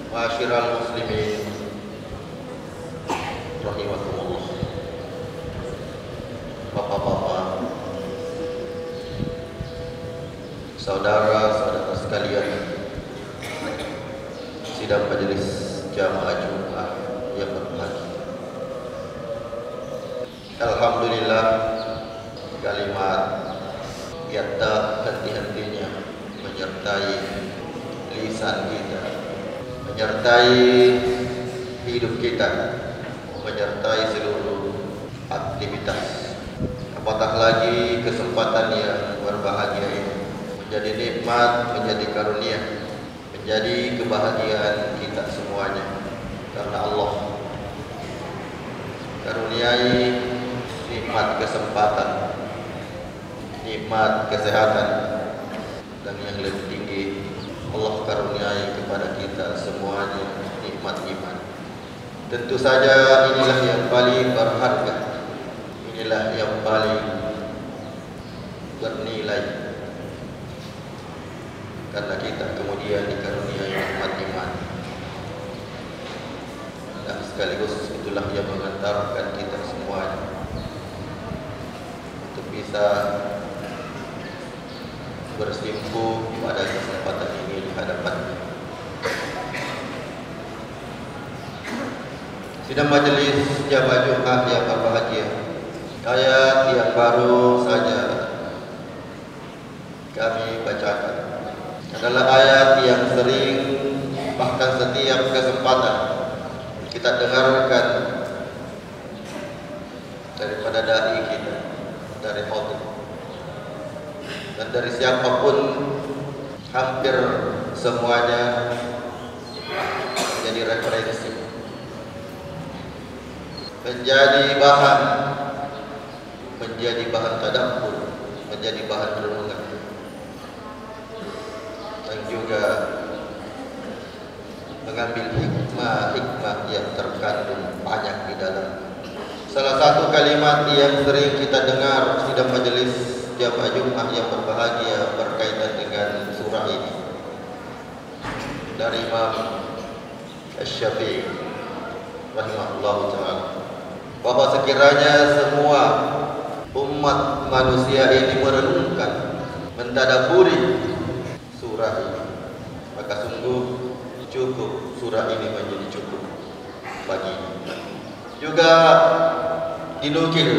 Ma'asyiral muslimin rahimakumullah. Bapak-bapak, saudara-saudara sekalian, sidang majelis jamaah Jumat yang berbahagia. Alhamdulillah, kalimat yang tak henti-hentinya menyertai lisan kita, menyertai hidup kita, menyertai seluruh aktivitas. Apatah lagi kesempatan yang berbahagia ini menjadi nikmat, menjadi karunia, menjadi kebahagiaan kita semuanya, karena Allah karuniai nikmat kesempatan, nikmat kesehatan, dan yang lebih tinggi Allah karuniai kepada kita semuanya nikmat iman. Tentu saja inilah yang paling berharga, inilah yang paling bernilai, karena kita kemudian dikaruniai nikmat iman, dan sekaligus itulah yang mengantarkan kita semuanya untuk bisa bersimpuh pada kesempatan ini di hadapannya. Sidang majelis jamaah Jumat yang berbahagia, ayat yang baru saja kami bacakan adalah ayat yang sering, bahkan setiap kesempatan kita dengarkan daripada dai kita, dari khotib, dan dari siapapun. Hampir semuanya menjadi referensi, menjadi bahan tadabbur, menjadi bahan renungan, dan juga mengambil hikmah yang terkandung banyak di dalam. Salah satu kalimat yang sering kita dengar sidang majelis jamaah Jumat yang berbahagia berkaitan dengan surah ini dari Imam Asy-Syafi'i rahimahullahu ta'ala, bahwa sekiranya semua umat manusia ini merenungkan, mentadaburi surah ini, maka sungguh cukup surah ini menjadi cukup baginya. Juga dinukil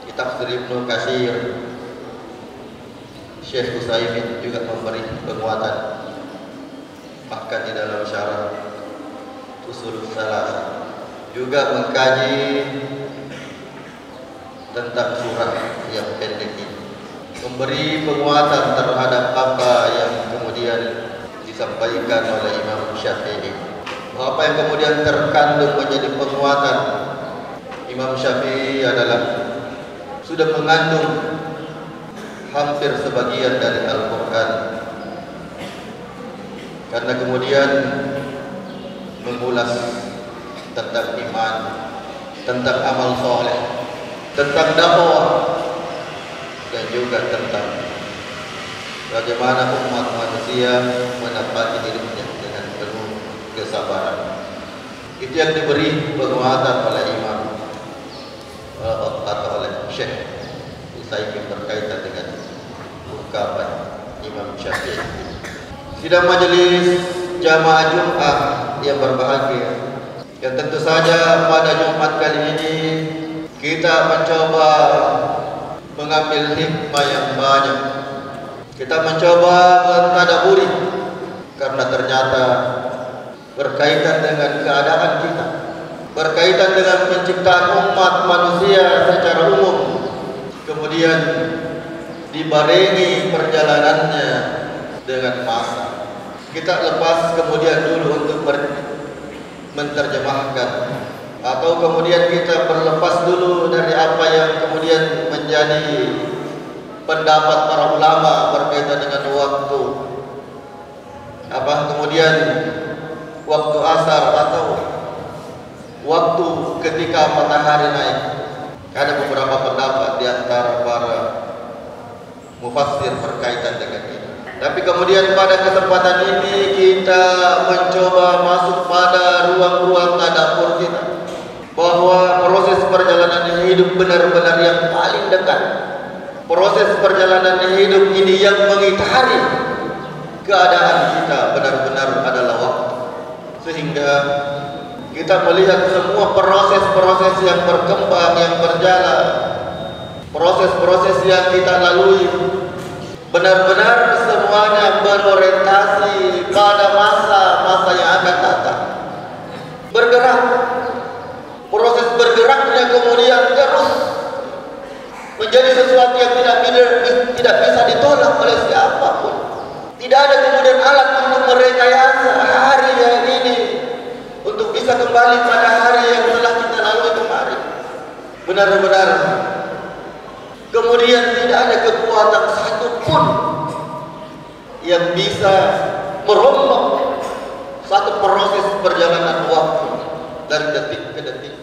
di tafsir Ibnu Katsir, Syekh Utsaimin juga memberi penguatan, bahkan di dalam syarah Ushul Tsalatsah juga mengkaji tentang surah yang pendek ini, memberi penguatan terhadap apa yang kemudian disampaikan oleh Imam Syafi'i. Apa yang kemudian terkandung menjadi penguatan Imam Syafi'i adalah sudah mengandung hampir sebagian dari Al-Quran, karena kemudian mengulas tentang iman, tentang amal soleh, tentang dakwah, dan juga tentang bagaimana umat manusia menapaki hidupnya dengan penuh kesabaran. Itu yang diberi penguatan oleh Imam atau oleh Syekh Utsaimin berkaitan dengan ungkapan Imam Syafi'i. Sidang majelis jamaah Jumat yang berbahagia, yang tentu saja pada Jumat kali ini kita mencoba mengambil hikmah yang banyak. Kita mencoba mentadaburi, karena ternyata berkaitan dengan keadaan kita, berkaitan dengan penciptaan umat manusia secara umum, kemudian dibarengi perjalanannya dengan masa. Kita lepas kemudian dulu untuk menerjemahkan, atau kemudian kita berlepas dulu dari apa yang kemudian menjadi pendapat para ulama berkaitan dengan waktu, kemudian waktu asar atau waktu ketika matahari naik. Ada beberapa pendapat di antara para mufassir berkaitan dengan ini. Tapi kemudian pada kesempatan ini kita mencoba masuk pada ruang-ruang tadabbur kita, bahwa proses perjalanan hidup benar-benar yang paling dekat. Proses perjalanan hidup ini yang mengitari keadaan kita benar-benar adalah waktu. Sehingga kita melihat semua proses-proses yang berkembang, yang berjalan, proses-proses yang kita lalui, benar-benar semuanya berorientasi pada masa-masa yang akan datang. Bergerak, proses bergeraknya kemudian terus menjadi sesuatu yang tidak bisa ditolak oleh siapapun. Tidak ada kemudian alat untuk merekayasa hari yang ini untuk bisa kembali pada hari yang telah kita lalui kemarin. Benar-benar kemudian tidak ada kekuatan satupun yang bisa merombak satu proses perjalanan waktu dari detik ke detik.